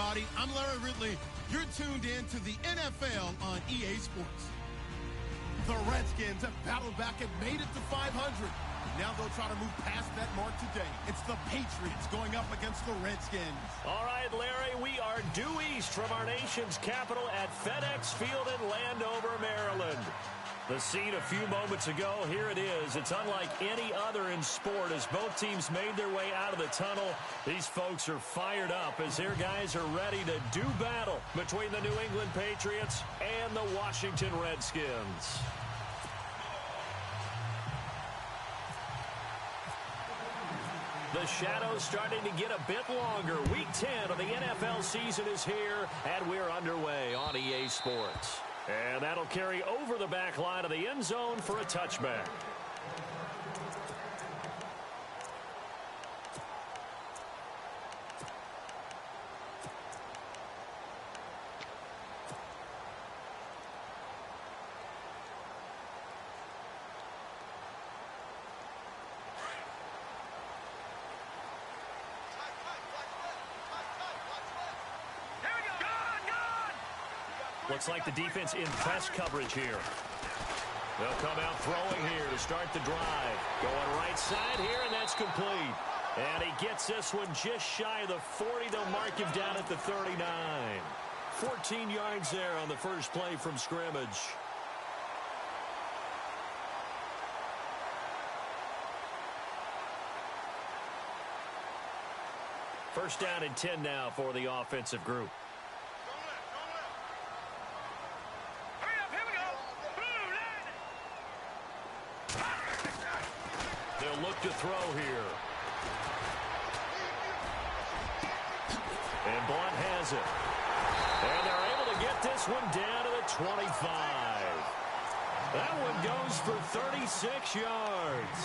everybody. I'm Larry Ridley. You're tuned in to the NFL on EA Sports. The Redskins have battled back and made it to 500. Now they'll try to move past that mark today. It's the Patriots going up against the Redskins. All right, Larry, we are due east from our nation's capital at FedEx Field in Landover, Maryland. The scene a few moments ago, here it is. It's unlike any other in sport as both teams made their way out of the tunnel. These folks are fired up as their guys are ready to do battle between the New England Patriots and the Washington Redskins. The shadows starting to get a bit longer. Week 10 of the NFL season is here, and we're underway on EA Sports. And that'll carry over the back line of the end zone for a touchback. Looks like the defense in press coverage here. They'll come out throwing here to start the drive. Going right side here, and that's complete. And he gets this one just shy of the 40. They'll mark him down at the 39. 14 yards there on the first play from scrimmage. First down and 10 now for the offensive group. Look to throw here. And Blunt has it. And they're able to get this one down to the 25. That one goes for 36 yards.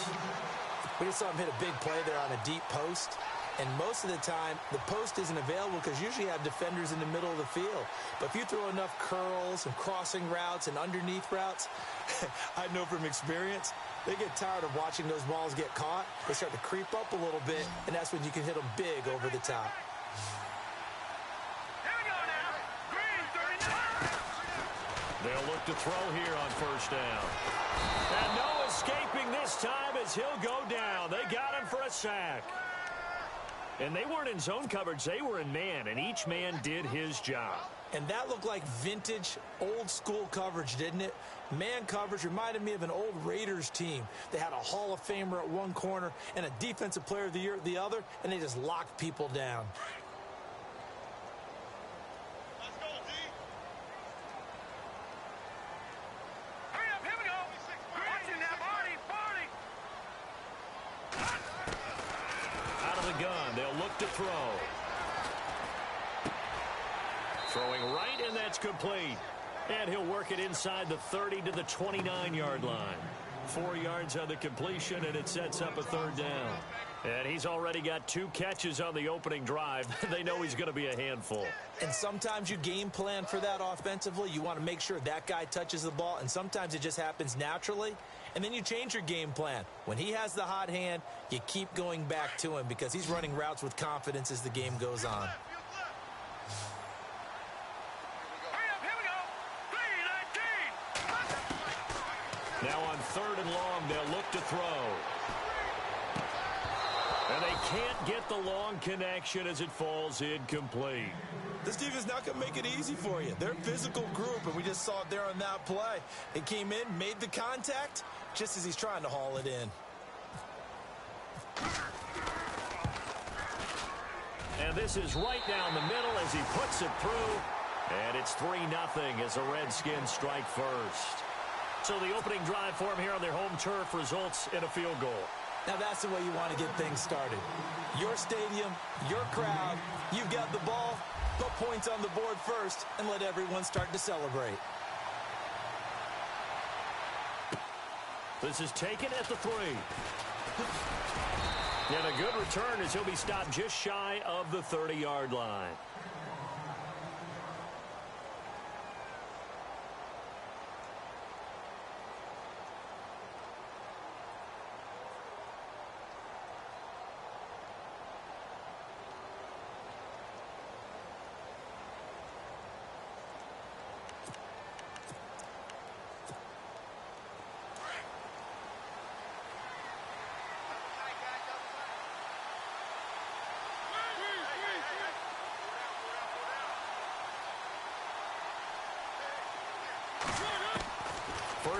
We just saw him hit a big play there on a deep post. And most of the time, the post isn't available because usually you have defenders in the middle of the field. But if you throw enough curls and crossing routes and underneath routes, I know from experience, they get tired of watching those balls get caught. They start to creep up a little bit, and that's when you can hit them big over the top. Here we go now. Green, 39. They'll look to throw here on first down. And no escaping this time as he'll go down. They got him for a sack. And they weren't in zone coverage. They were in man, and each man did his job. And that looked like vintage, old-school coverage, didn't it? Man coverage reminded me of an old Raiders team. They had a Hall of Famer at one corner and a Defensive Player of the Year at the other, and they just locked people down. Let's go, D. Hurry up, here we go. Watching that, Barney. Out of the gun, they'll look to throw. Throwing right, and that's complete. And he'll work it inside the 30 to the 29-yard line. 4 yards on the completion, and it sets up a third down. And he's already got 2 catches on the opening drive. They know he's going to be a handful. And sometimes you game plan for that offensively. You want to make sure that guy touches the ball, and sometimes it just happens naturally. And then you change your game plan. When he has the hot hand, you keep going back to him because he's running routes with confidence as the game goes on. Now on third and long, they'll look to throw. And they can't get the long connection as it falls incomplete. This defense not going to make it easy for you. They're a physical group, and we just saw it there on that play. They came in, made the contact, just as he's trying to haul it in. And this is right down the middle as he puts it through. And it's 3-0 as the Redskins strike first. So the opening drive for him here on their home turf results in a field goal. Now that's the way you want to get things started. Your stadium, your crowd, you've got the ball, put points on the board first, and let everyone start to celebrate. This is taken at the 3. And a good return as he'll be stopped just shy of the 30-yard line.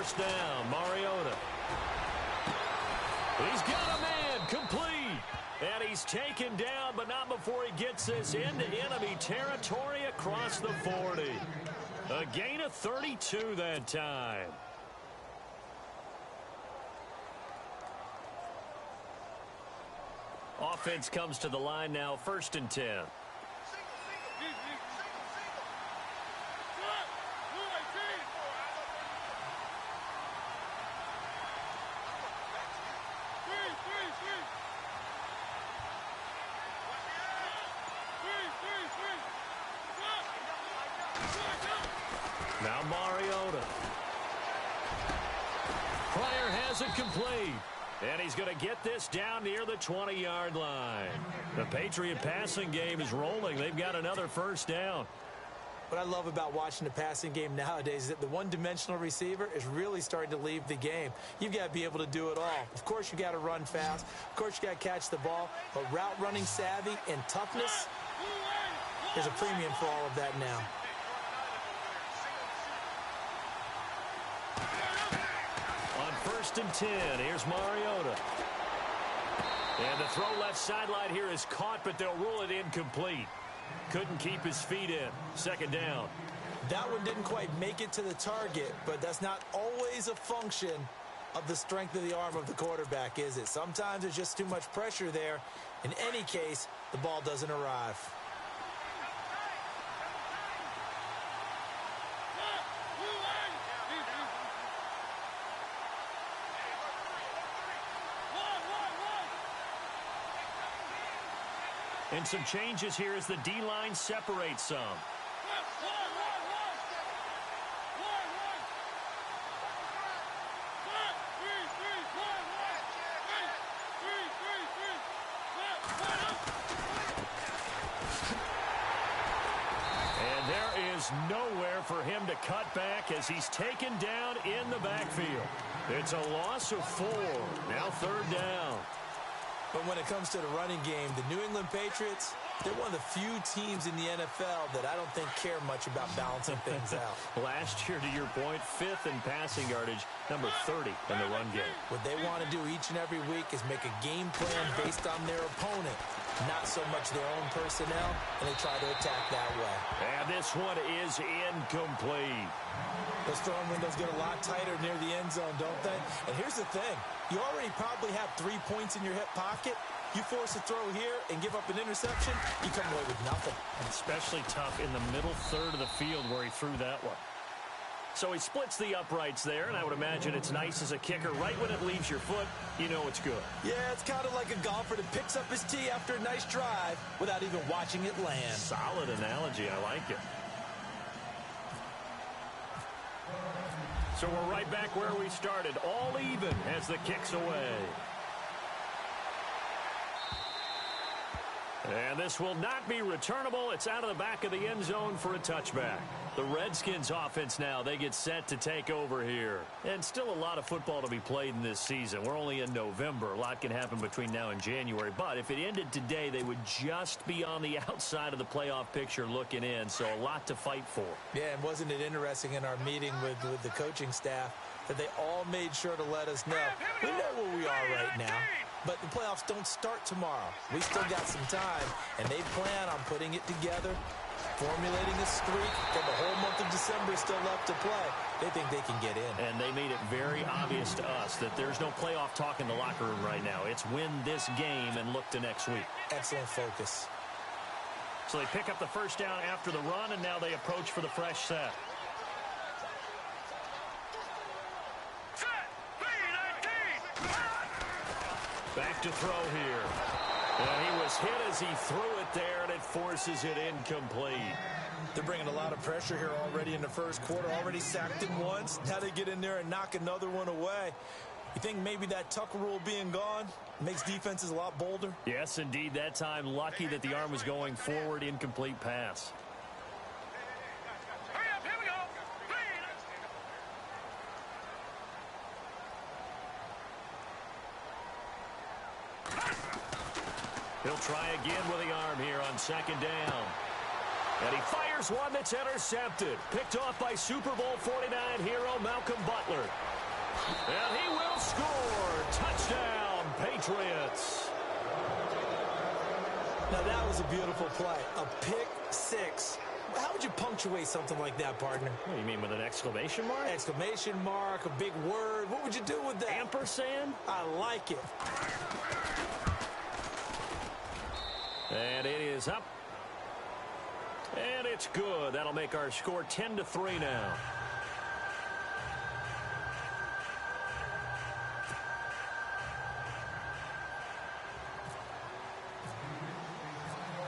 first down. Mariota. He's got a man complete. And he's taken down, but not before he gets this into enemy territory across the 40. A gain of 32 that time. Offense comes to the line now, 1st and 10. Now Mariota. Pryor has it complete. And he's going to get this down near the 20-yard line. The Patriot passing game is rolling. They've got another first down. What I love about watching the passing game nowadays is that the one-dimensional receiver is really starting to leave the game. You've got to be able to do it all. Of course, you got to run fast. Of course, you got to catch the ball. But route running savvy and toughness, there's a premium for all of that now. On 1st and 10, here's Mariota. And the throw left sideline here is caught, but they'll rule it incomplete. Couldn't keep his feet in. 2nd down. That one didn't quite make it to the target, but that's not always a function of the strength of the arm of the quarterback, is it? Sometimes there's just too much pressure there. In any case, the ball doesn't arrive. And some changes here as the D-line separates some. And there is nowhere for him to cut back as he's taken down in the backfield. It's a loss of 4. Now 3rd down. But when it comes to the running game, the New England Patriots, they're one of the few teams in the NFL that I don't think care much about balancing things out. Last year, to your point, 5th in passing yardage, number 30 in the run game. What they want to do each and every week is make a game plan based on their opponent, not so much their own personnel, and they try to attack that way. And this one is incomplete. Those throwing windows get a lot tighter near the end zone, don't they? And here's the thing. You already probably have 3 points in your hip pocket. You force a throw here and give up an interception, you come away with nothing. Especially tough in the middle third of the field where he threw that one. So he splits the uprights there, and I would imagine it's nice as a kicker. Right when it leaves your foot, you know it's good. Yeah, it's kind of like a golfer that picks up his tee after a nice drive without even watching it land. Solid analogy. I like it. So we're right back where we started, all even as the kick's away. And this will not be returnable. It's out of the back of the end zone for a touchback. The Redskins offense now, they get set to take over here. And still a lot of football to be played in this season. We're only in November. A lot can happen between now and January. But if it ended today, they would just be on the outside of the playoff picture looking in. So a lot to fight for. Yeah, and wasn't it interesting in our meeting with the coaching staff that they all made sure to let us know. We know where we are right now. But the playoffs don't start tomorrow. We still got some time, and they plan on putting it together, formulating a streak, and the whole month of December is still left to play. They think they can get in. And they made it very obvious to us that there's no playoff talk in the locker room right now. It's win this game and look to next week. Excellent focus. So they pick up the first down after the run, and now they approach for the fresh set. Back to throw here. And he was hit as he threw it there, and it forces it incomplete. They're bringing a lot of pressure here already in the first quarter. Already sacked him once. Now they get in there and knock another one away. You think maybe that Tucker rule being gone makes defenses a lot bolder? Yes, indeed. That time, lucky that the arm was going forward. Incomplete pass. He'll try again with the arm here on second down. And he fires one that's intercepted. Picked off by Super Bowl 49 hero Malcolm Butler. And he will score. Touchdown, Patriots. Now, that was a beautiful play. A pick six. How would you punctuate something like that, partner? What do you mean, with an exclamation mark? Exclamation mark, a big word. What would you do with that? Ampersand? I like it. And it is up. And it's good. That'll make our score 10-3 now.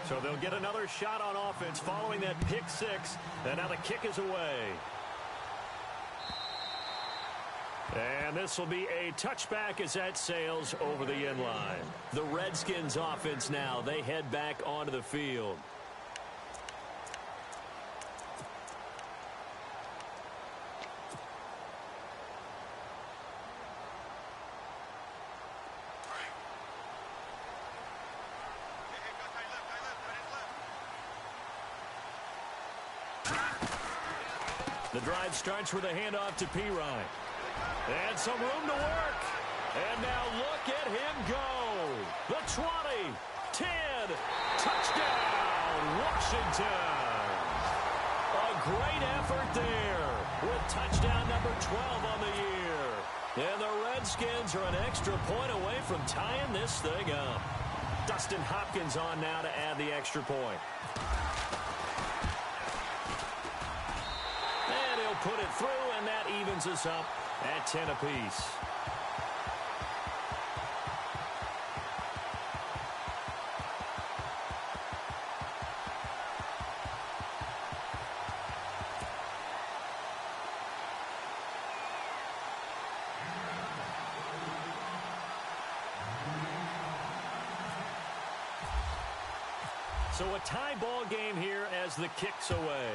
So they'll get another shot on offense following that pick six. And now the kick is away. And this will be a touchback as that sails over the end line. The Redskins offense now, they head back onto the field. The drive starts with a handoff to Pirine. And some room to work. And now look at him go. The 20, 10, touchdown, Washington. A great effort there with touchdown number 12 on the year. And the Redskins are an extra point away from tying this thing up. Dustin Hopkins on now to add the extra point. And he'll put it through, and that evens us up at 10 apiece. So a tie ball game here as the kick's away.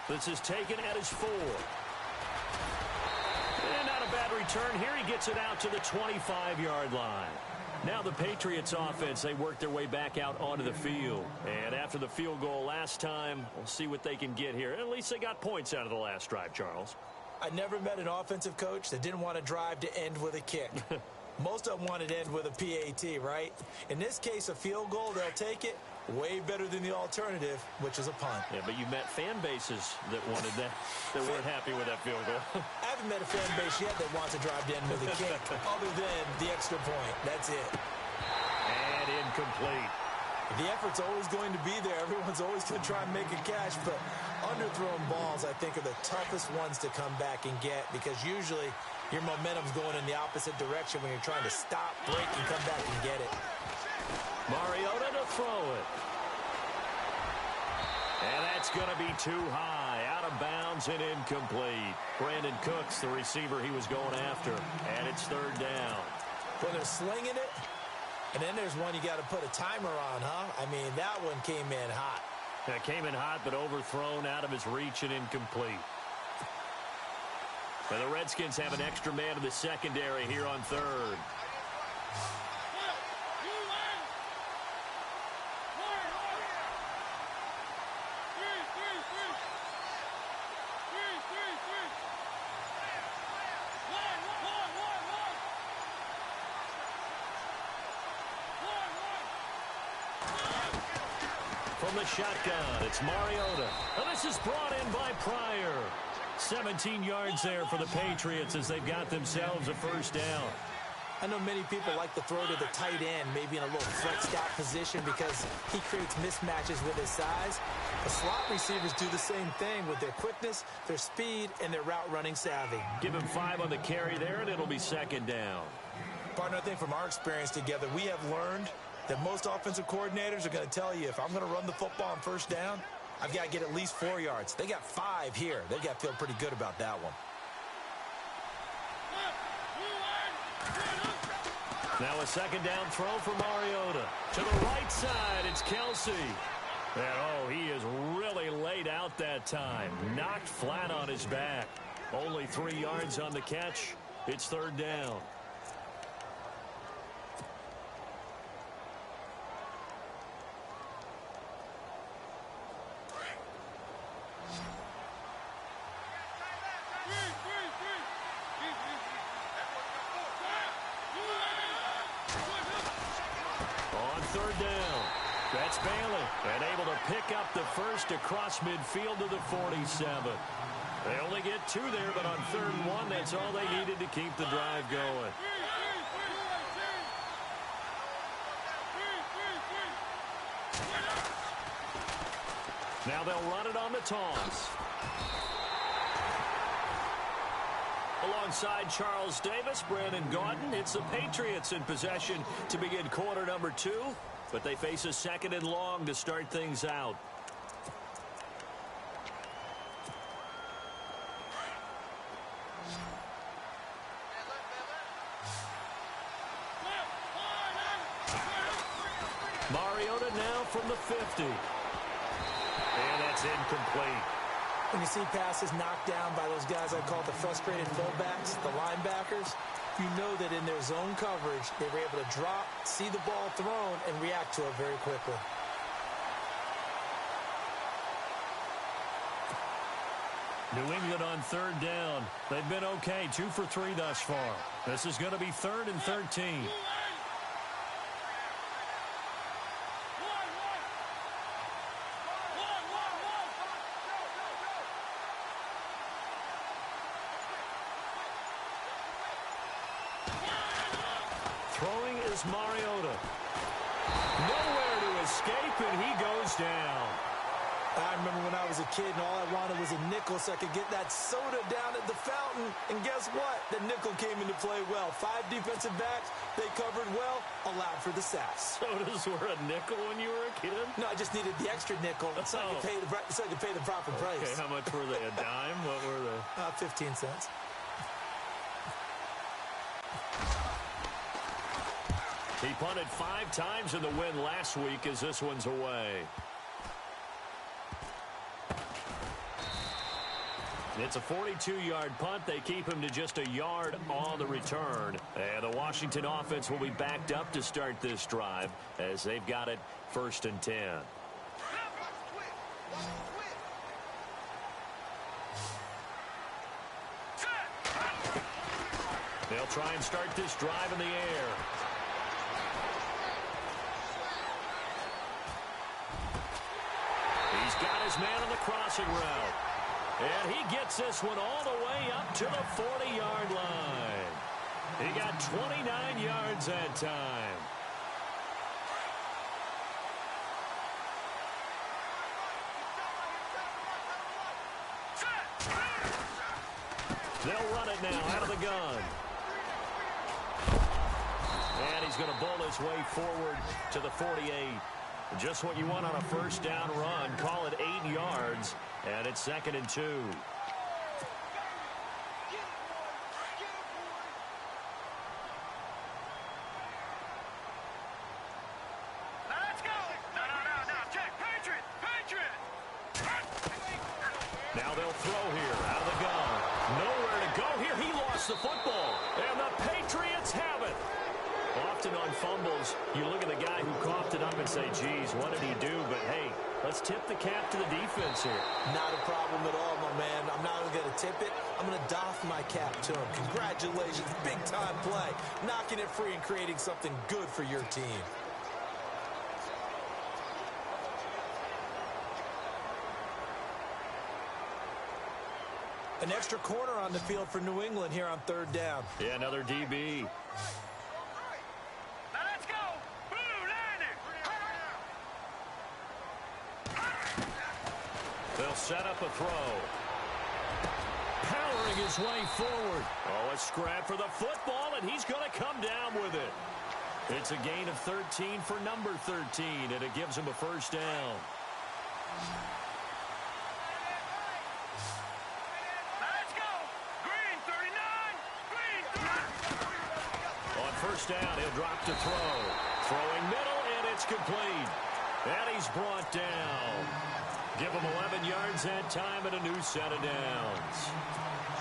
This is taken at his 4. And not a bad return here. He gets it out to the 25-yard line. Now the Patriots offense, they work their way back out onto the field. And after the field goal last time, we'll see what they can get here. At least they got points out of the last drive, Charles. I never met an offensive coach that didn't want to drive to end with a kick. Most of them wanted to end with a PAT, right? In this case, a field goal, they'll take it. Way better than the alternative, which is a punt. Yeah, but you met fan bases that wanted that, that weren't happy with that field goal. I haven't met a fan base yet that wants to drive to end with a kick, other than the extra point. That's it. And incomplete. The effort's always going to be there. Everyone's always going to try and make a catch, but underthrown balls, I think, are the toughest ones to come back and get, because usually your momentum's going in the opposite direction when you're trying to stop, break, and come back and get it. Mariota to throw it. And that's going to be too high. Out of bounds and incomplete. Brandon Cooks, the receiver he was going after. And it's third down. Well, they're slinging it. And then there's one you got to put a timer on, huh? I mean, that one came in hot. That came in hot, but overthrown, out of his reach, and incomplete. And the Redskins have an extra man in the secondary here on third. From the shotgun, it's Mariota. And this is brought in by Pryor. 17 yards there for the Patriots as they've got themselves a first down. I know many people like to throw to the tight end, maybe in a little flexed out position because he creates mismatches with his size. The slot receivers do the same thing with their quickness, their speed, and their route running savvy. Give him 5 on the carry there, and it'll be second down. Partner, I think from our experience together, we have learned that most offensive coordinators are going to tell you, if I'm going to run the football on first down, I've got to get at least 4 yards. They got 5 here. They've got to feel pretty good about that one. Now a second down throw for Mariota. To the right side, it's Kelsey. And, oh, he is really laid out that time. Knocked flat on his back. Only 3 yards on the catch. It's third down. third down. That's Bailey, and able to pick up the first across midfield to the 47. They only get 2 there, but on 3rd and 1, that's all they needed to keep the drive going. Now they'll run it on the toss. Alongside Charles Davis, Brandon Gaudin, it's the Patriots in possession to begin quarter number 2, but they face a 2nd and long to start things out. Mariota now from the 50. And that's incomplete. When you see passes knocked down by those guys I call the frustrated fullbacks, the linebackers, you know that in their zone coverage, they were able to drop, see the ball thrown, and react to it very quickly. New England on 3rd down. They've been okay, 2 for 3 thus far. This is going to be 3rd and 13. Throwing is Mariota. Nowhere to escape, and he goes down. I remember when I was a kid and all I wanted was a nickel so I could get that soda down at the fountain. And guess what? The nickel came into play well. 5 defensive backs, they covered well, allowed for the sacks. Sodas were a nickel when you were a kid? No, I just needed the extra nickel so I could pay the proper price. Okay, how much were they? A dime? What were they? 15 cents. He punted 5 times in the win last week as this one's away. It's a 42-yard punt. They keep him to just a yard on the return. And the Washington offense will be backed up to start this drive as they've got it 1st and 10. They'll try and start this drive in the air. He's got his man on the crossing route. And he gets this one all the way up to the 40-yard line. He got 29 yards that time. They'll run it now out of the gun. And he's going to bowl his way forward to the 48. Just what you want on a 1st down run. Call it 8 yards. And it's 2nd and 2. Let's go. No. Check. Patriot. Now they'll throw here out of the gun. Nowhere to go here. He lost the football. And the Patriots have it. Often on fumbles, you look at the guy who coughed it up and say, geez, what did he do? But, hey, let's tip the cap to the defense here. Not a problem at all, my man. I'm not only going to tip it, I'm going to doff my cap to him. Congratulations. Big-time play. Knocking it free and creating something good for your team. An extra corner on the field for New England here on 3rd down. Yeah, another DB. Let's go. Blue landing. They'll set up a throw. Powering his way forward. Oh, a scrap for the football, and he's going to come down with it. It's a gain of 13 for number 13, and it gives him a 1st down. Let's go. Green 39. Green 30. On 1st down, he'll drop to throw. Throwing middle, and it's complete. And he's brought down. Give him 11 yards that time and a new set of downs.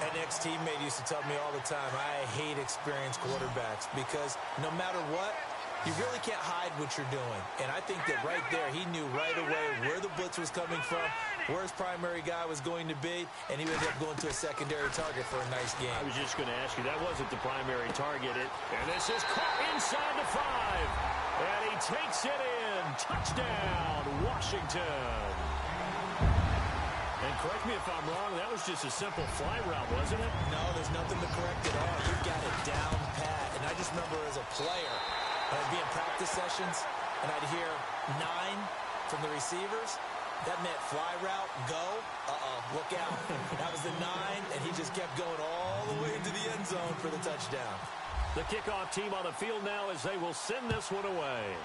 An ex-teammate used to tell me all the time, I hate experienced quarterbacks because no matter what, You really can't hide what you're doing. And I think that right there, he knew right away where the blitz was coming from, where his primary guy was going to be, and he ended up going to a secondary target for a nice game. I was just going to ask you, that wasn't the primary target. And this is caught inside the 5. And he takes it in. Touchdown, Washington. And correct me if I'm wrong, that was just a simple fly route, wasn't it? No, there's nothing to correct at all. You've got it down pat. And I just remember as a player, when I'd be in practice sessions, and I'd hear 9 from the receivers, that meant fly route, go, look out. That was the 9, and he just kept going all the way into the end zone for the touchdown. The kickoff team on the field now as they will send this one away.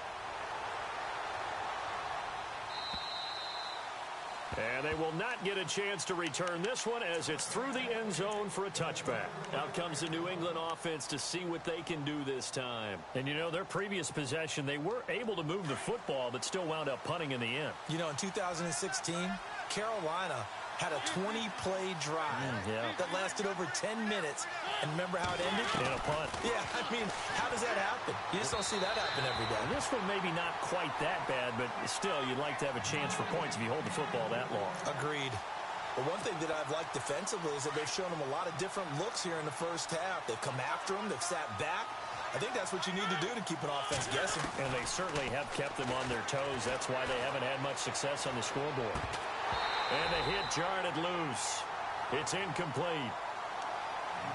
And they will not get a chance to return this one as it's through the end zone for a touchback. Out comes the New England offense to see what they can do this time. And, you know, their previous possession, they were able to move the football but still wound up punting in the end. You know, in 2016, Carolina had a 20-play drive that lasted over 10 minutes. And remember how it ended? In a punt. Yeah, I mean, how does that happen? You just don't see that happen every day. And this one maybe not quite that bad, but still, you'd like to have a chance for points if you hold the football that long. Agreed. But one thing that I've liked defensively is that they've shown them a lot of different looks here in the first half. They've come after them. They've sat back. I think that's what you need to do to keep an offense guessing. And they certainly have kept them on their toes. That's why they haven't had much success on the scoreboard. And the hit jarred it loose. It's incomplete.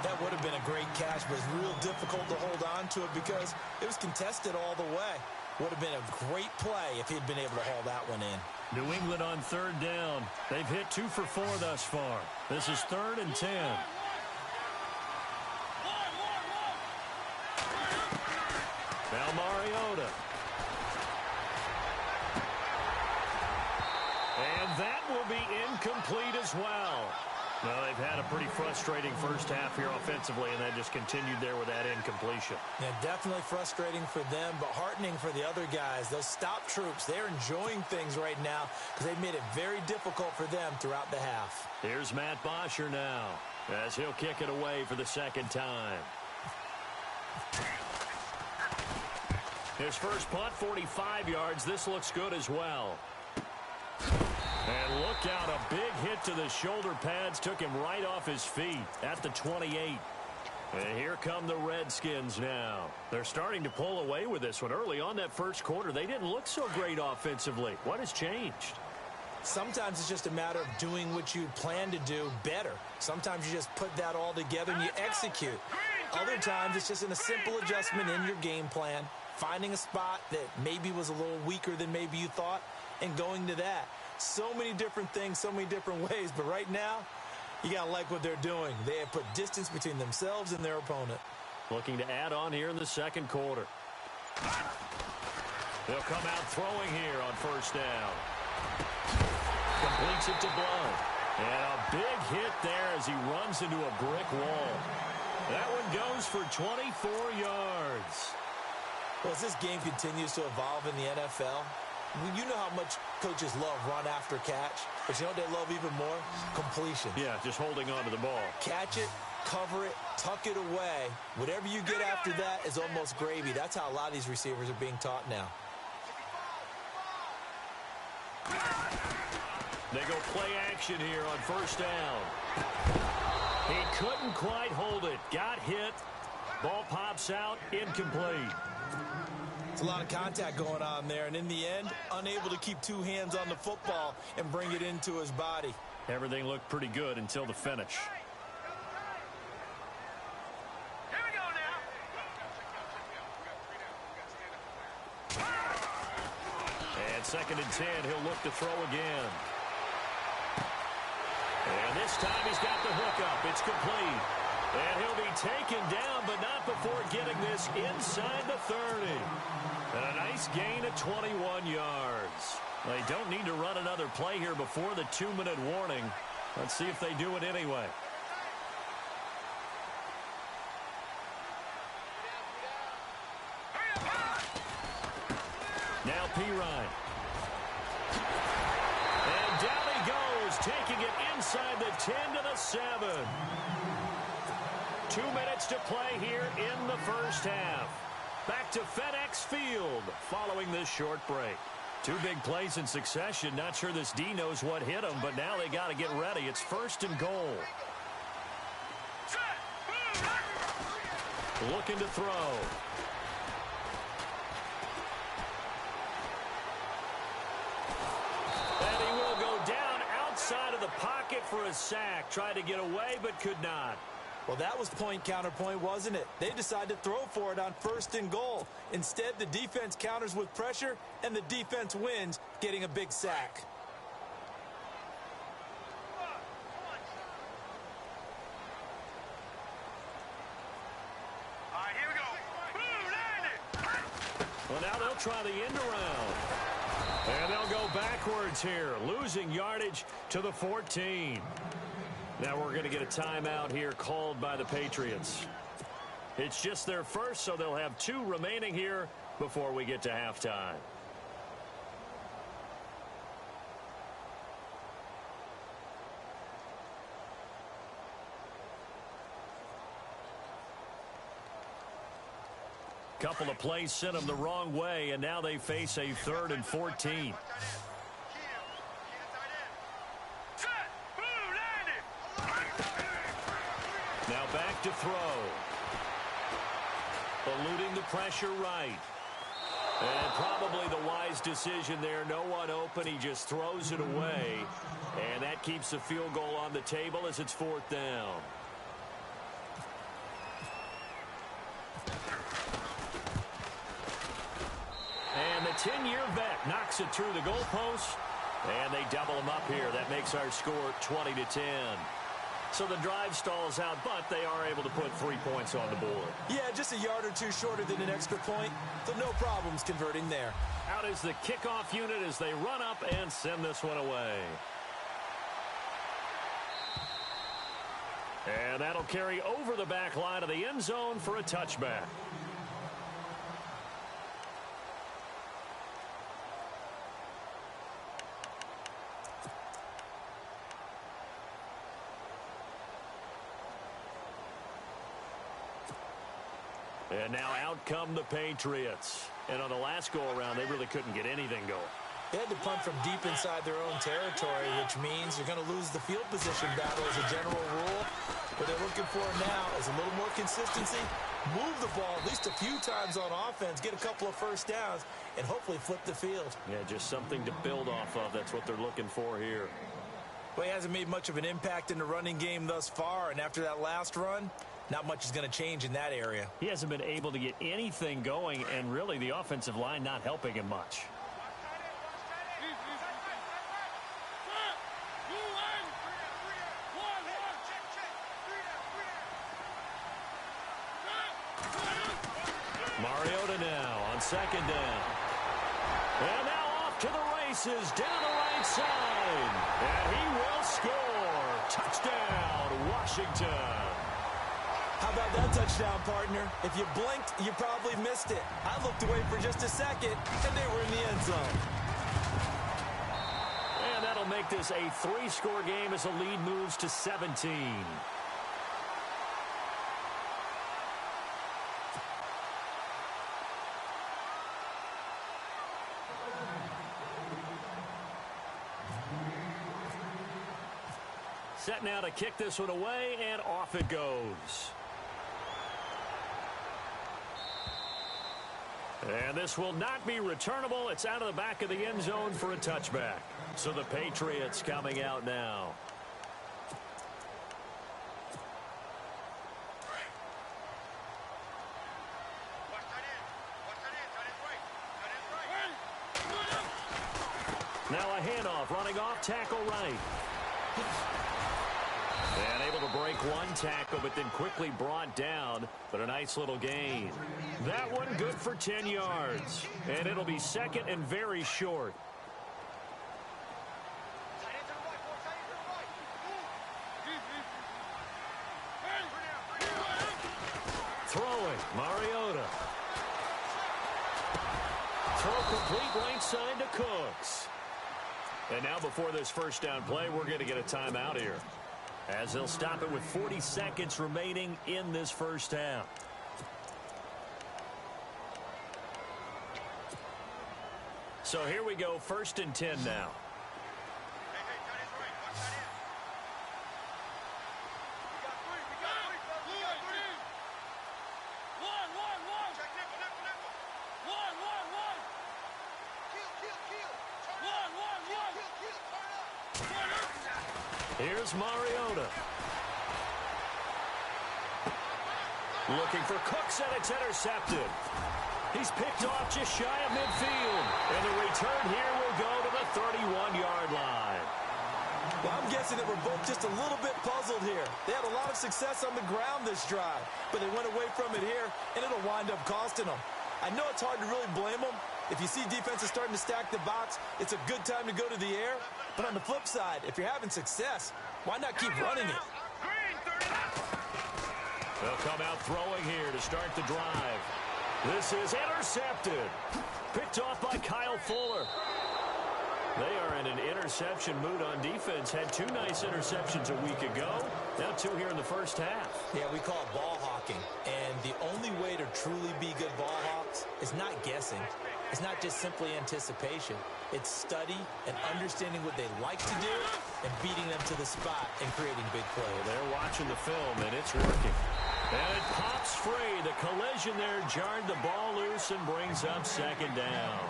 That would have been a great catch, but it's real difficult to hold on to it because it was contested all the way. Would have been a great play if he'd been able to haul that one in. New England on 3rd down. They've hit 2 for 4 thus far. This is 3rd and 10. Now Mariota. And that will be incomplete as well. Well, they've had a pretty frustrating first half here offensively, and that just continued there with that incompletion. Yeah, definitely frustrating for them, but heartening for the other guys. Those stop troops, they're enjoying things right now because they've made it very difficult for them throughout the half. Here's Matt Bosher now as he'll kick it away for the 2nd time. His first punt, 45 yards. This looks good as well. And look out, a big hit to the shoulder pads took him right off his feet at the 28. And here come the Redskins now. They're starting to pull away with this one. Early on that first quarter, they didn't look so great offensively. What has changed? Sometimes it's just a matter of doing what you plan to do better. Sometimes you just put that all together and you execute. Other times it's just in a simple adjustment in your game plan, finding a spot that maybe was a little weaker than maybe you thought, and going to that. So many different things, so many different ways, but right now, you got to like what they're doing. They have put distance between themselves and their opponent. Looking to add on here in the 2nd quarter. They'll come out throwing here on 1st down. Completes it to Blount. And a big hit there as he runs into a brick wall. That one goes for 24 yards. Well, as this game continues to evolve in the NFL, you know how much coaches love run after catch, but you know what they love even more? Completion. Yeah, just holding on to the ball. Catch it, cover it, tuck it away. Whatever you get after that is almost gravy. That's how a lot of these receivers are being taught now. They go play action here on 1st down. He couldn't quite hold it. Got hit. Ball pops out. Incomplete. It's a lot of contact going on there, and in the end, unable to keep 2 hands on the football and bring it into his body. Everything looked pretty good until the finish. Here we go now. And 2nd and 10, he'll look to throw again. And this time he's got the hookup. It's complete. And he'll be taken down, but not before getting this inside the 30. And a nice gain of 21 yards. They don't need to run another play here before the 2-minute warning. Let's see if they do it anyway. Now Pirine. And down he goes, taking it inside the 10 to the 7. 2 minutes to play here in the first half. back to FedEx Field following this short break. Two big plays in succession. Not sure this D knows what hit them, but now they got to get ready. It's 1st and goal. Looking to throw. And he will go down outside of the pocket for a sack. Tried to get away, but could not. Well, that was point counterpoint, wasn't it? They decided to throw for it on 1st and goal. Instead, the defense counters with pressure, and the defense wins, getting a big sack. All right, here we go. Boom, landed. Well, now they'll try the end around. And they'll go backwards here, losing yardage to the 14. Now we're going to get a timeout here called by the Patriots. It's just their first, so they'll have 2 remaining here before we get to halftime. Couple of plays sent them the wrong way, and now they face a 3rd and 14. Now back to throw. Eluding the pressure right. And probably the wise decision there. No one open. He just throws it away. And that keeps the field goal on the table as it's 4th down. And the 10-year vet knocks it through the goalpost. And they double him up here. That makes our score 20-10. So the drive stalls out, but they are able to put 3 points on the board. Yeah, just a yard or 2 shorter than an extra point, so no problems converting there. Out is the kickoff unit as they run up and send this one away. And that'll carry over the back line of the end zone for a touchback. And now out come the Patriots. And on the last go-around, they really couldn't get anything going. They had to punt from deep inside their own territory, which means you're going to lose the field position battle as a general rule. What they're looking for now is a little more consistency, move the ball at least a few times on offense, get a couple of first downs, and hopefully flip the field. Yeah, just something to build off of. That's what they're looking for here. Well, he hasn't made much of an impact in the running game thus far, and after that last run, not much is going to change in that area. He hasn't been able to get anything going, and really the offensive line not helping him much. Mariota now on 2nd down. And now off to the races down the right side. And he will score. Touchdown, Washington. How about that touchdown, partner? If you blinked, you probably missed it. I looked away for just a second, and they were in the end zone. And that'll make this a 3-score game as the lead moves to 17. Set now to kick this one away, and off it goes. And this will not be returnable. It's out of the back of the end zone for a touchback. So the Patriots coming out now. Now a handoff, running off, tackle right. And able to break one tackle, but then quickly brought down. But a nice little gain. That one good for 10 yards. And it'll be 2nd and very short. Throwing, Mariota. Throw complete right side to Cooks. And now before this first down play, we're going to get a timeout here, as they'll stop it with 40 seconds remaining in this first half. So here we go, 1st and 10 now. Here's Mariota. Looking for Cooks, and it's intercepted. He's picked off just shy of midfield. And the return here will go to the 31-yard line. Well, I'm guessing that we're both just a little bit puzzled here. They had a lot of success on the ground this drive, but they went away from it here, and it'll wind up costing them. I know it's hard to really blame them. If you see defenses starting to stack the box, it's a good time to go to the air. But on the flip side, if you're having success, why not keep running it? They'll come out throwing here to start the drive. This is intercepted. Picked off by Kyle Fuller. They are in an interception mood on defense. Had 2 nice interceptions a week ago. Now 2 here in the first half. Yeah, we call it ball hawking. And the only way to truly be good ball hawks is not guessing. It's not just simply anticipation. It's study and understanding what they like to do and beating them to the spot and creating big plays. They're watching the film, and it's working. And it pops free. The collision there jarred the ball loose and brings up 2nd down.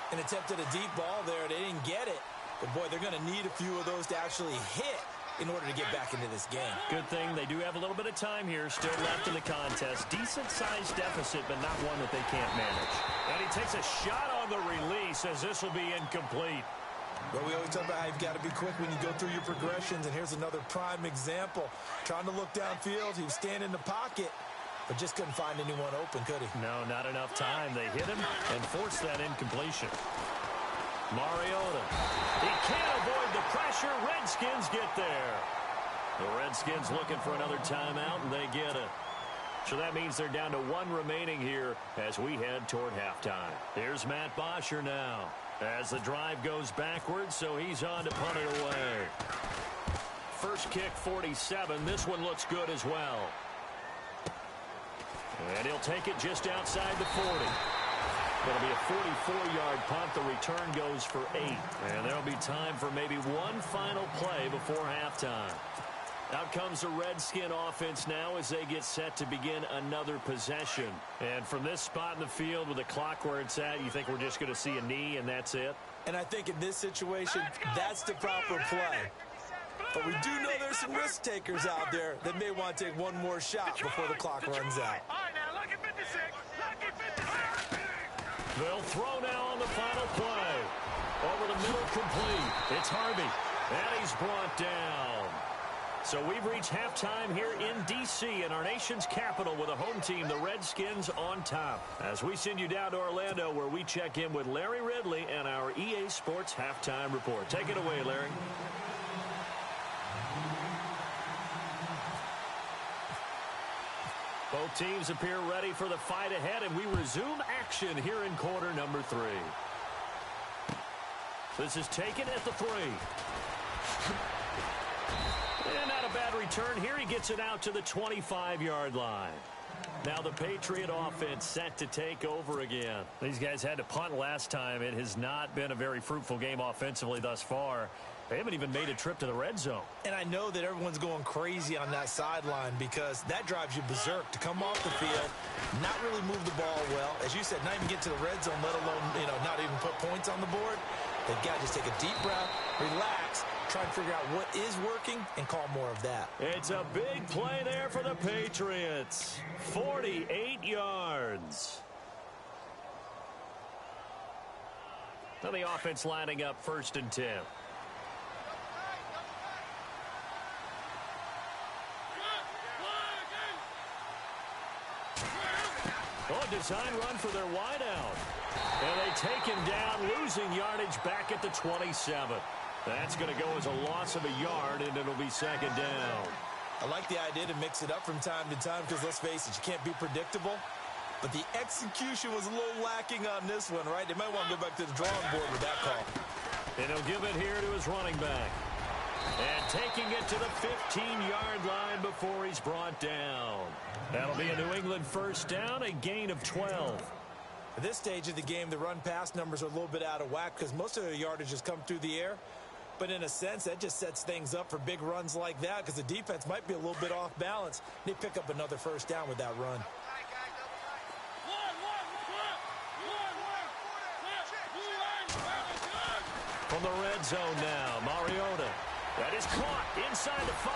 And attempted a deep ball there. They didn't get it. But, boy, they're going to need a few of those to actually hit in order to get back into this game. Good thing they do have a little bit of time here still left in the contest. Decent-sized deficit, but not one that they can't manage. And he takes a shot on the release as this will be incomplete. Well, we always talk about how you've got to be quick when you go through your progressions, and here's another prime example. Trying to look downfield, he was standing in the pocket, but just couldn't find anyone open, could he? No, not enough time. They hit him and forced that incompletion. Mariota. He can't avoid the pressure. Redskins get there. The Redskins looking for another timeout, and they get it. So that means they're down to 1 remaining here as we head toward halftime. Here's Matt Bosher now as the drive goes backwards, so he's on to punt it away. First kick, 47. This one looks good as well. And he'll take it just outside the 40. It'll be a 44-yard punt. The return goes for 8. And there'll be time for maybe one final play before halftime. Out comes the Redskin offense now as they get set to begin another possession. And from this spot in the field with the clock where it's at, you think we're just going to see a knee and that's it? And I think in this situation, that's the proper play. But we do know there's some risk takers out there that may want to take one more shot before the clock runs out. All right, now, lucky 56. Lucky 56. They'll throw now on the final play. Over the middle, complete. It's Harvey. And he's brought down. So we've reached halftime here in D.C. in our nation's capital with a home team, the Redskins, on top. As we send you down to Orlando where we check in with Larry Ridley and our EA Sports Halftime Report. Take it away, Larry. Both teams appear ready for the fight ahead, and we resume action here in quarter number 3. This is taken at the 3. And not a bad return here. He gets it out to the 25-yard line. Now the Patriot offense set to take over again. These guys had to punt last time. It has not been a very fruitful game offensively thus far. They haven't even made a trip to the red zone. And I know that everyone's going crazy on that sideline because that drives you berserk to come off the field, not really move the ball well. As you said, not even get to the red zone, let alone, not even put points on the board. They've got to just take a deep breath, relax, try and figure out what is working and call more of that. It's a big play there for the Patriots. 48 yards. Now the offense lining up 1st and 10. Oh, design run for their wideout. And they take him down, losing yardage back at the 27. That's going to go as a loss of a yard, and it'll be 2nd down. I like the idea to mix it up from time to time because, let's face it, you can't be predictable. But the execution was a little lacking on this one, right? They might want to go back to the drawing board with that call. And he'll give it here to his running back. And taking it to the 15-yard line before he's brought down. That'll be a New England 1st down, a gain of 12. At this stage of the game, the run-pass numbers are a little bit out of whack because most of their yardage has come through the air. But in a sense, that just sets things up for big runs like that because the defense might be a little bit off balance. They pick up another first down with that run. From the red zone now, Mariota. That is caught inside the 5.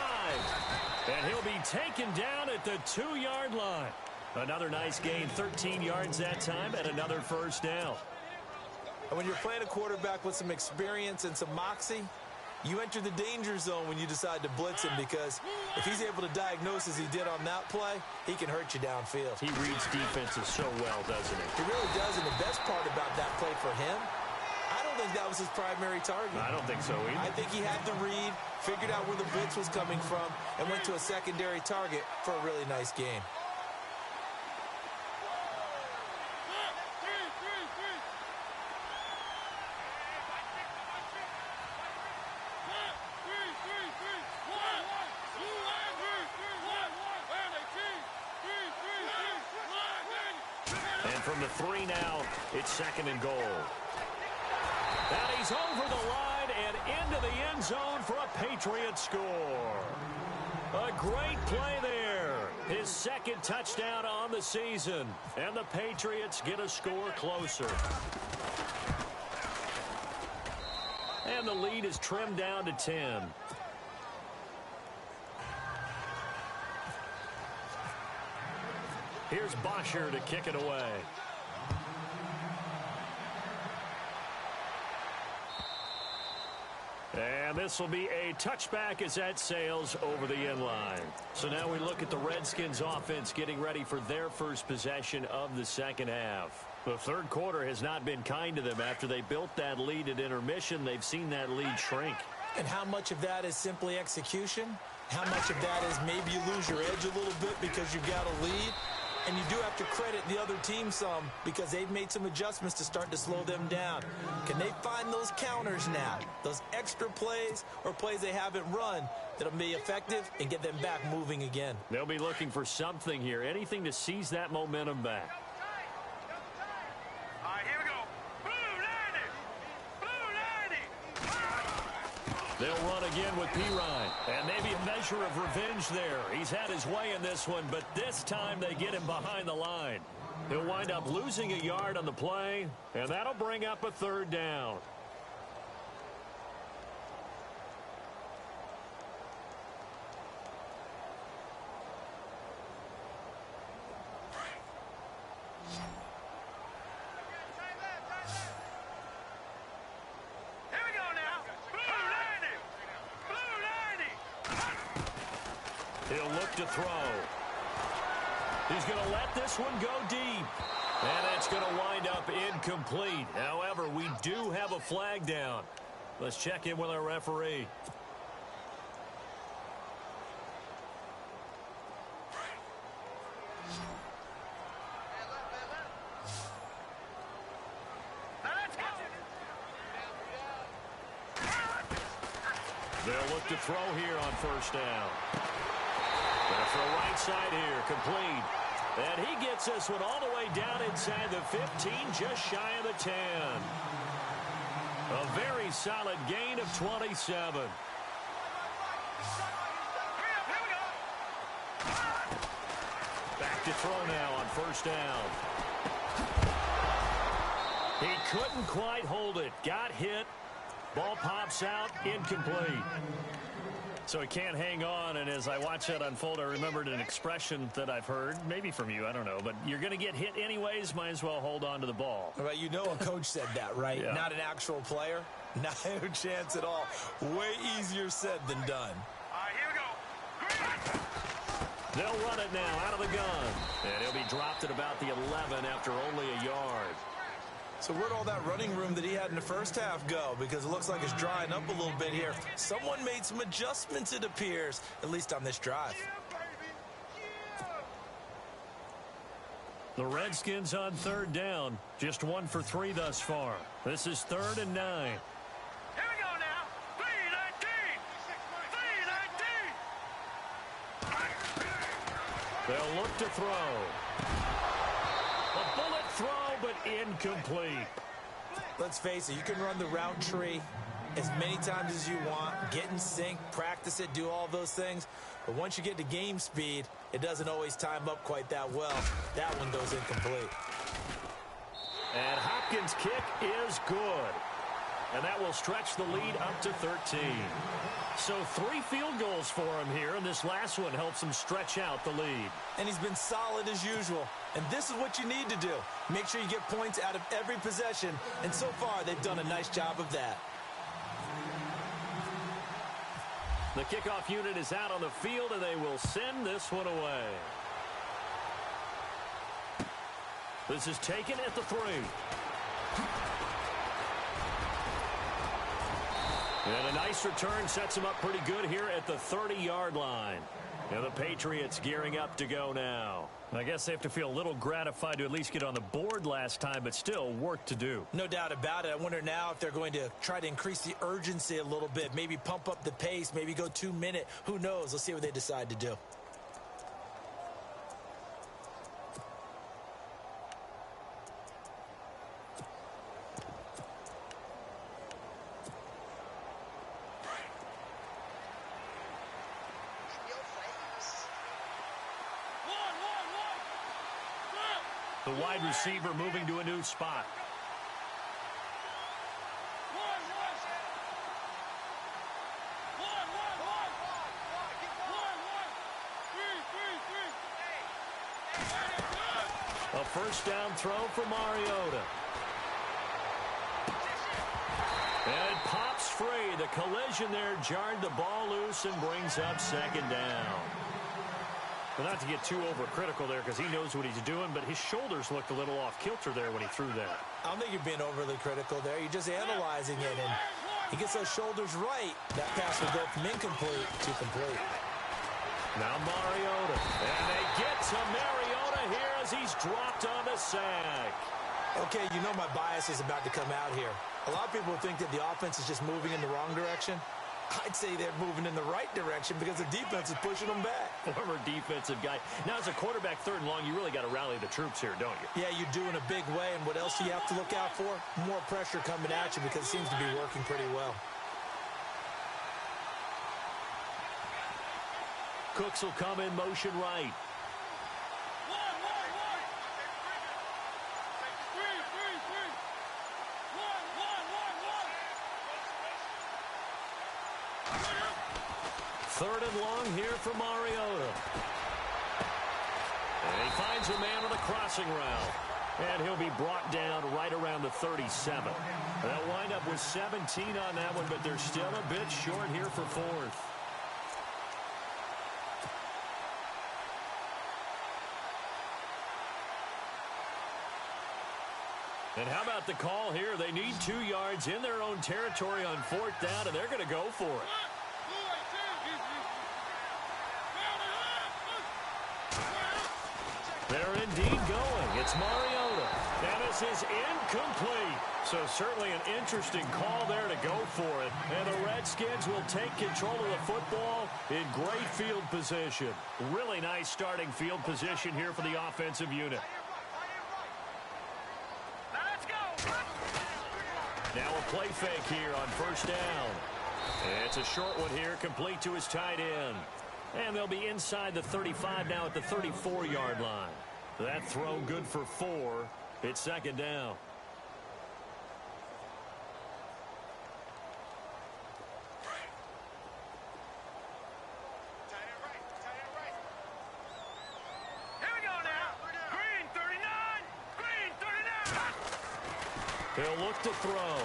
And he'll be taken down at the 2-yard line. Another nice gain, 13 yards that time, and another first down. And when you're playing a quarterback with some experience and some moxie, you enter the danger zone when you decide to blitz him because if he's able to diagnose as he did on that play, he can hurt you downfield. He reads defenses so well, doesn't he? He really does, and the best part about that play for him, I don't think that was his primary target. I don't think so either. I think he had the read, figured out where the blitz was coming from, and went to a secondary target for a really nice gain. And from the 3 now, it's 2nd and goal. And he's over the line and into the end zone for a Patriots score. A great play there. His 2nd touchdown on the season. And the Patriots get a score closer. And the lead is trimmed down to 10. Here's Bosher to kick it away. And this will be a touchback as that sails over the end line. So now we look at the Redskins offense getting ready for their first possession of the second half. The third quarter has not been kind to them. After they built that lead at intermission, they've seen that lead shrink. And how much of that is simply execution? How much of that is maybe you lose your edge a little bit because you've got a lead? And you do have to credit the other team some because they've made some adjustments to start to slow them down. Can they find those counters now, those extra plays or plays they haven't run that'll be effective and get them back moving again? They'll be looking for something here, anything to seize that momentum back. All right, here we go. Blue 90. Blue 90. They'll run again with Pirine. And maybe a measure of revenge there. He's had his way in this one, but this time they get him behind the line. He'll wind up losing a yard on the play, and that'll bring up a 3rd down. He'll look to throw. He's going to let this one go deep. And it's going to wind up incomplete. However, we do have a flag down. Let's check in with our referee. They'll look to throw here on first down. They'll throw right side here, complete. And he gets this one all the way down inside the 15, just shy of the 10. A very solid gain of 27. Back to throw now on first down. He couldn't quite hold it. Got hit. Ball pops out, incomplete. So he can't hang on, and as I watch that unfold, I remembered an expression that I've heard, maybe from you, I don't know, but you're going to get hit anyways, might as well hold on to the ball. Well, you know a coach said that, right? Yeah. Not an actual player. Not a chance at all. Way easier said than done. All right, here we go. They'll run it now out of the gun, and he'll be dropped at about the 11 after only a yard. So where'd all that running room that he had in the first half go? Because it looks like it's drying up a little bit here. Someone made some adjustments, it appears, at least on this drive. The Redskins on third down, just 1 for 3 thus far. This is 3rd and 9. Here we go now. 3-19. 3-19. They'll look to throw. A bullet throw, but incomplete. Let's face it, you can run the route tree as many times as you want, get in sync, practice it, do all those things. But once you get to game speed, it doesn't always time up quite that well. That one goes incomplete. And Hopkins' kick is good. And that will stretch the lead up to 13. So 3 field goals for him here, and this last one helps him stretch out the lead. And he's been solid as usual. And this is what you need to do. Make sure you get points out of every possession. And so far, they've done a nice job of that. The kickoff unit is out on the field, and they will send this one away. This is taken at the 3. And a nice return sets him up pretty good here at the 30-yard line. And the Patriots gearing up to go now. I guess they have to feel a little gratified to at least get on the board last time, but still work to do. No doubt about it. I wonder now if they're going to try to increase the urgency a little bit, maybe pump up the pace, maybe go 2-minute. Who knows? Let's see what they decide to do. The wide receiver moving to a new spot. A first down throw for Mariota. And it pops free. The collision there jarred the ball loose and brings up second down. Well, not to get too overcritical there because he knows what he's doing, but his shoulders looked a little off kilter there when he threw that. I don't think you're being overly critical there. You're just analyzing it, and he gets those shoulders right. That pass will go from incomplete to complete. Now Mariota. And they get to Mariota here as he's dropped on the sack. Okay, you know my bias is about to come out here. A lot of people think that the offense is just moving in the wrong direction. I'd say they're moving in the right direction because the defense is pushing them back. Former defensive guy. Now, as a quarterback, 3rd and long, you really got to rally the troops here, don't you? Yeah, you do in a big way. And what else do you have to look out for? More pressure coming at you because it seems to be working pretty well. Cooks will come in motion right. Third and long here for Mariota. And he finds a man on the crossing route. And he'll be brought down right around the 37. They'll wind up with 17 on that one, but they're still a bit short here for 4th. And how about the call here? They need 2 yards in their own territory on 4th down, and they're going to go for it. They're indeed going. It's Mariota. And this is incomplete. So certainly an interesting call there to go for it. And the Redskins will take control of the football in great field position. Really nice starting field position here for the offensive unit. Now a play fake here on 1st down. It's a short one here, complete to his tight end. And they'll be inside the 35 now at the 34-yard line. That throw good for 4. It's 2nd down. Here we go now. Green 39. Green 39. He'll look to throw.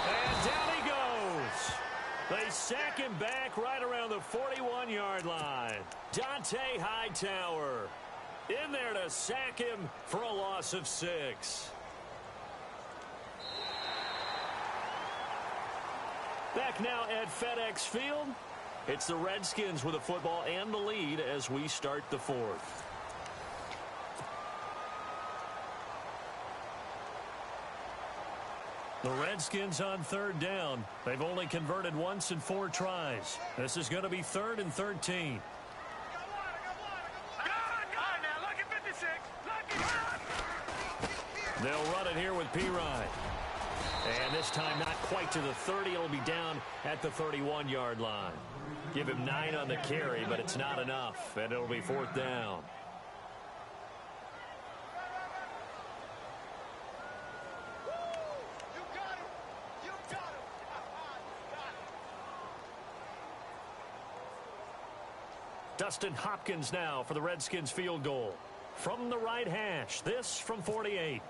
And down he goes. They sack him back right around the 41-yard line. Dante Hightower in there to sack him for a loss of 6. Back now at FedEx Field. It's the Redskins with the football and the lead as we start the 4th. The Redskins on 3rd down. They've only converted once in 4 tries. This is going to be 3rd and 13. Now look at 56. Look They'll run it here with Pirine. And this time not quite to the 30. It'll be down at the 31-yard line. Give him 9 on the carry, but it's not enough. And it'll be 4th down. Dustin Hopkins now for the Redskins field goal. From the right hash, this from 48.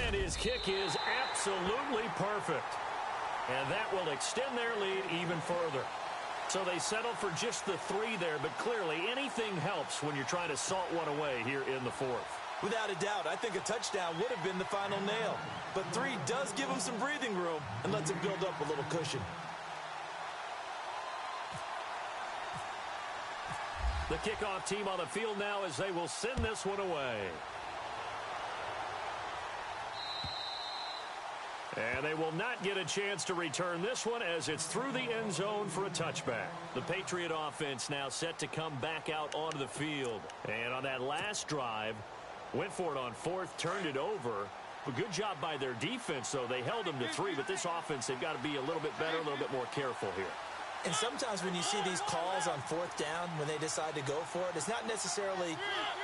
And his kick is absolutely perfect. And that will extend their lead even further. So they settled for just the 3 there, but clearly anything helps when you're trying to salt one away here in the 4th. Without a doubt, I think a touchdown would have been the final nail. But 3 does give them some breathing room and lets them build up a little cushion. The kickoff team on the field now as they will send this one away. And they will not get a chance to return this one as it's through the end zone for a touchback. The Patriot offense now set to come back out onto the field. And on that last drive, went for it on 4th, turned it over. A good job by their defense, though. They held them to 3, but this offense, they've got to be a little bit better, a little bit more careful here. And sometimes when you see these calls on 4th down, when they decide to go for it, it's not necessarily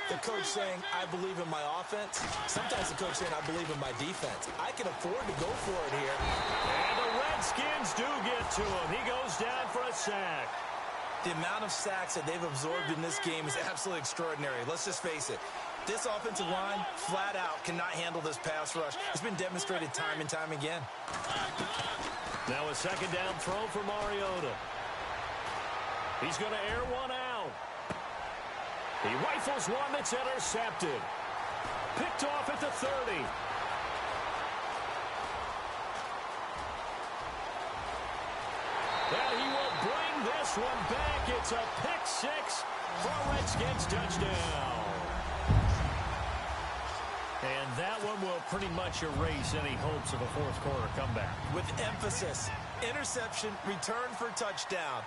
the coach saying, I believe in my offense. Sometimes the coach saying, I believe in my defense. I can afford to go for it here. And the Redskins do get to him. He goes down for a sack. The amount of sacks that they've absorbed in this game is absolutely extraordinary. Let's just face it. This offensive line, flat out, cannot handle this pass rush. It's been demonstrated time and time again. Now a 2nd down throw for Mariota. He's going to air one out. He rifles one that's intercepted. Picked off at the 30. And he will bring this one back. It's a pick 6 for a Redskins touchdown. And that one will pretty much erase any hopes of a 4th quarter comeback. With emphasis, interception, return for touchdown.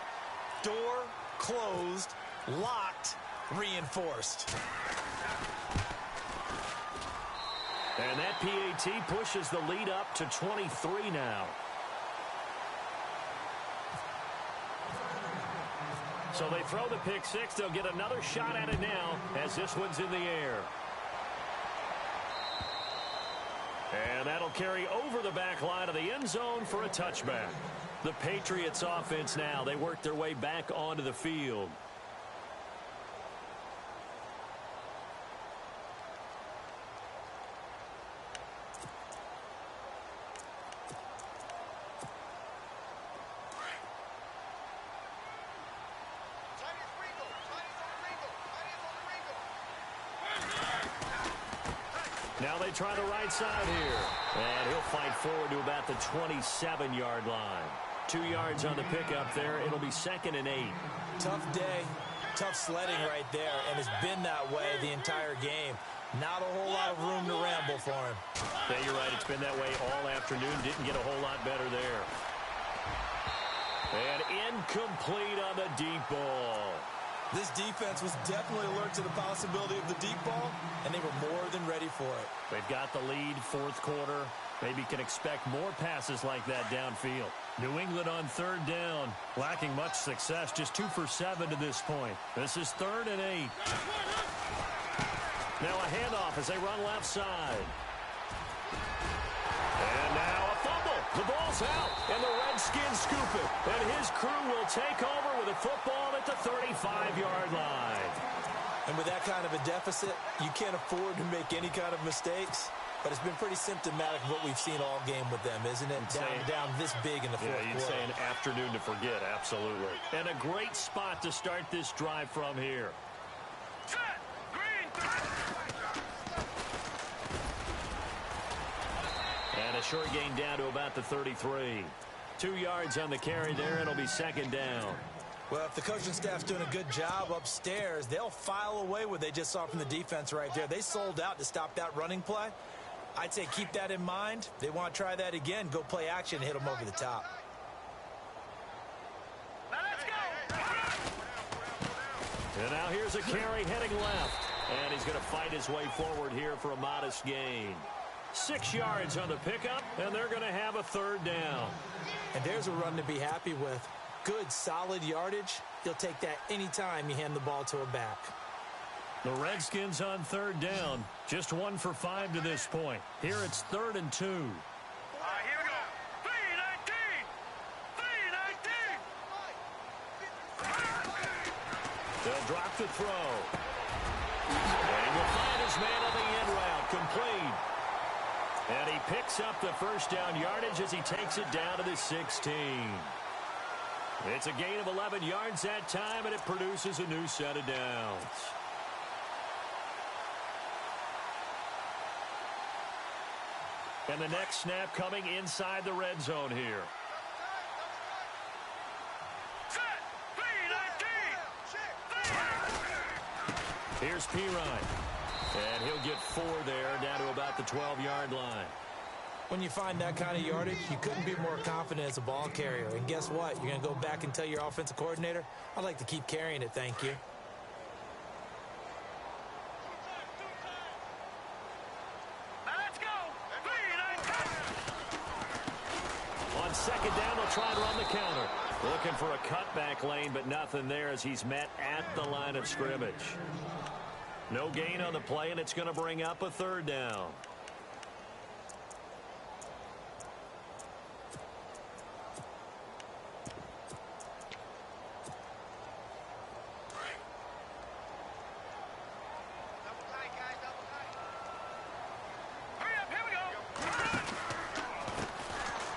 Door closed, locked, reinforced. And that PAT pushes the lead up to 23 now. So they throw the pick 6. They'll get another shot at it now as this one's in the air. And that'll carry over the back line of the end zone for a touchback. The Patriots offense now, they work their way back onto the field. Now they try the right side here. And he'll fight forward to about the 27-yard line. 2 yards on the pickup there. It'll be 2nd and 8. Tough day, tough sledding right there, and it's been that way the entire game. Not a whole lot of room to ramble for him. Yeah, you're right. It's been that way all afternoon. Didn't get a whole lot better there. And incomplete on the deep ball. This defense was definitely alert to the possibility of the deep ball, and they were more than ready for it. They've got the lead, 4th quarter. Maybe can expect more passes like that downfield. New England on 3rd down, lacking much success, just 2 for 7 to this point. This is 3rd and 8. Now a handoff as they run left side. And now a fumble. The ball's out, and the Redskins scoop it. And his crew will take over with a football at the 35-yard line. And with that kind of a deficit, you can't afford to make any kind of mistakes. But it's been pretty symptomatic of what we've seen all game with them, isn't it? Down this big in the 4th quarter. Yeah, you'd say an afternoon to forget, absolutely. And a great spot to start this drive from here. And a short gain down to about the 33. 2 yards on the carry there. It'll be 2nd down. Well, if the coaching staff's doing a good job upstairs, they'll file away what they just saw from the defense right there. They sold out to stop that running play. I'd say keep that in mind. They want to try that again. Go play action and hit them over the top. And now here's a carry heading left. And he's going to fight his way forward here for a modest gain. 6 yards on the pickup, and they're going to have a third down. And there's a run to be happy with. Good, solid yardage. You'll take that anytime you hand the ball to a back. The Redskins on third down. Just 1 for 5 to this point. Here it's 3rd and 2. Here we go. 3-19. 3-19. They'll drop the throw. And he will find his man on the end route. Complete. And he picks up the first down yardage as he takes it down to the 16. It's a gain of 11 yards that time, and it produces a new set of downs. And the next snap coming inside the red zone here. Set. 3-19. Here's Pirine. And he'll get 4 there, down to about the 12-yard line. When you find that kind of yardage, you couldn't be more confident as a ball carrier. And guess what? You're going to go back and tell your offensive coordinator, I'd like to keep carrying it, thank you. Let's go. 3-19. On second down, they'll try and run the counter. Looking for a cutback lane, but nothing there as he's met at the line of scrimmage. No gain on the play, and it's going to bring up a third down.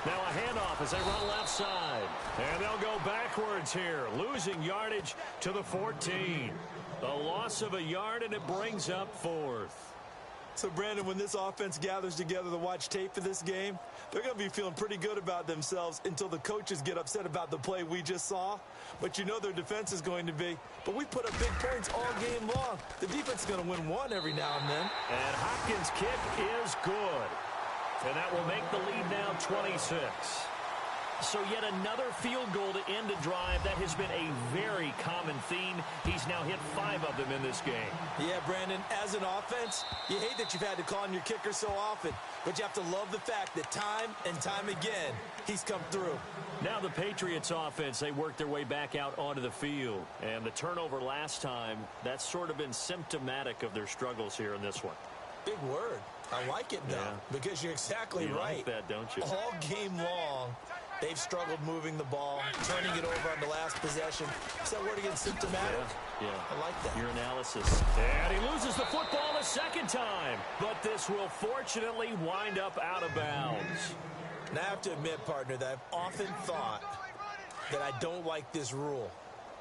Now a handoff as they run left side. And they'll go backwards here, losing yardage to the 14. A loss of a yard, and it brings up 4th. So, Brandon, when this offense gathers together to watch tape for this game, they're going to be feeling pretty good about themselves until the coaches get upset about the play we just saw. But you know their defense is going to be. But we put up big points all game long. The defense is going to win one every now and then. And Hopkins' kick is good. And that will make the lead now 26. So yet another field goal to end a drive. That has been a very common theme. He's now hit 5 of them in this game. Yeah, Brandon, as an offense, you hate that you've had to call on your kicker so often. But you have to love the fact that time and time again, he's come through. Now the Patriots offense, they work their way back out onto the field. And the turnover last time, that's sort of been symptomatic of their struggles here in this one. Big word. I like it, though, because you're exactly you right. Like that, don't you? All game long, they've struggled moving the ball, turning it over on the last possession. Is that word again, symptomatic? Yeah. I like that. Your analysis. And he loses the football a second time. But this will fortunately wind up out of bounds. And I have to admit, partner, that I've often thought that I don't like this rule,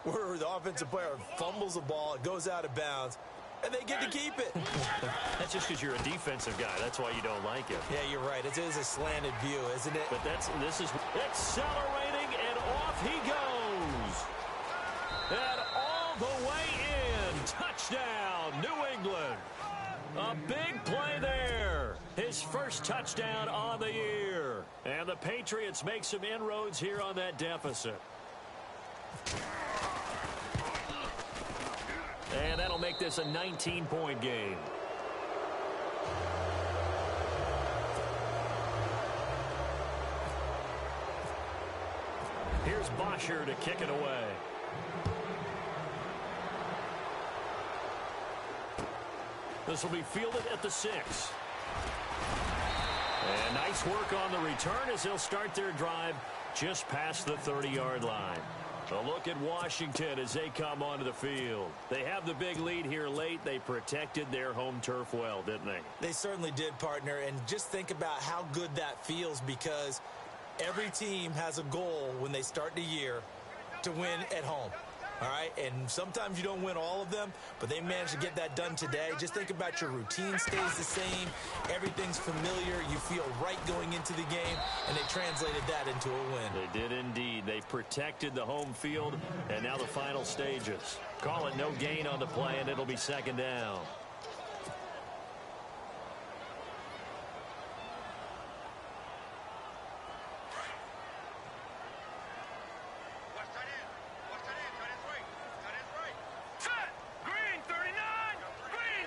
where the offensive player fumbles the ball, it goes out of bounds, and they get to keep it. That's just because you're a defensive guy. That's why you don't like it. Yeah, you're right. It is a slanted view, isn't it? But this is accelerating, and off he goes. And all the way in. Touchdown, New England. A big play there. His first touchdown on the year. And the Patriots make some inroads here on that deficit. And that'll make this a 19-point game. Here's Bosher to kick it away. This will be fielded at the 6. And nice work on the return as they'll start their drive just past the 30-yard line. A look at Washington as they come onto the field. They have the big lead here late. They protected their home turf well, didn't they? They certainly did, partner. And just think about how good that feels, because every team has a goal when they start the year to win at home. All right, and sometimes you don't win all of them, but they managed to get that done today. Just think about your routine stays the same. Everything's familiar. You feel right going into the game, and they translated that into a win. They did indeed. They protected the home field, and now the final stages. Call it no gain on the play, and it'll be second down. Set. Green 39. Green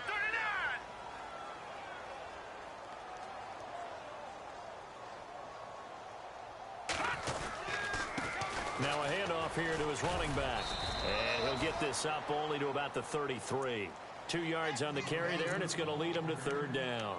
off here to his running back. And he'll get this up only to about the 33. 2 yards on the carry there, and it's going to lead him to third down.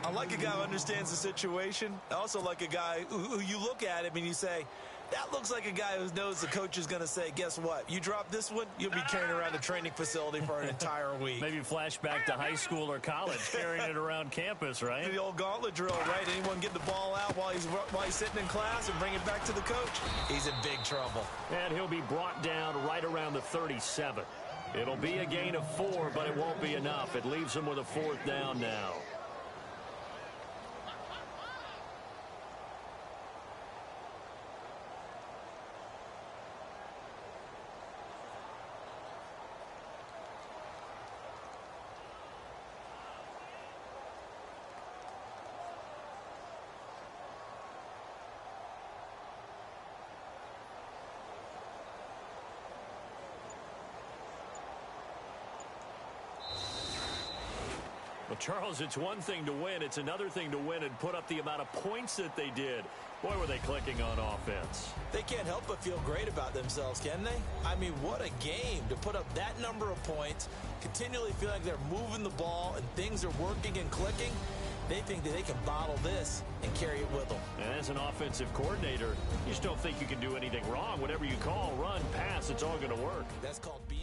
I like a guy who understands the situation. I also like a guy who you look at him and you say, that looks like a guy who knows the coach is going to say, guess what? You drop this one, you'll be carrying around the training facility for an entire week. Maybe flashback to high school or college, carrying it around campus, right? The old gauntlet drill, right? Anyone get the ball out while he's sitting in class and bring it back to the coach? He's in big trouble. And he'll be brought down right around the 37. It'll be a gain of 4, but it won't be enough. It leaves him with a 4th down now. Well, Charles, it's one thing to win. It's another thing to win and put up the amount of points that they did. Boy, were they clicking on offense. They can't help but feel great about themselves, can they? I mean, what a game to put up that number of points, continually feel like they're moving the ball and things are working and clicking. They think that they can bottle this and carry it with them. And as an offensive coordinator, you just don't think you can do anything wrong. Whatever you call, run, pass, it's all going to work. That's called being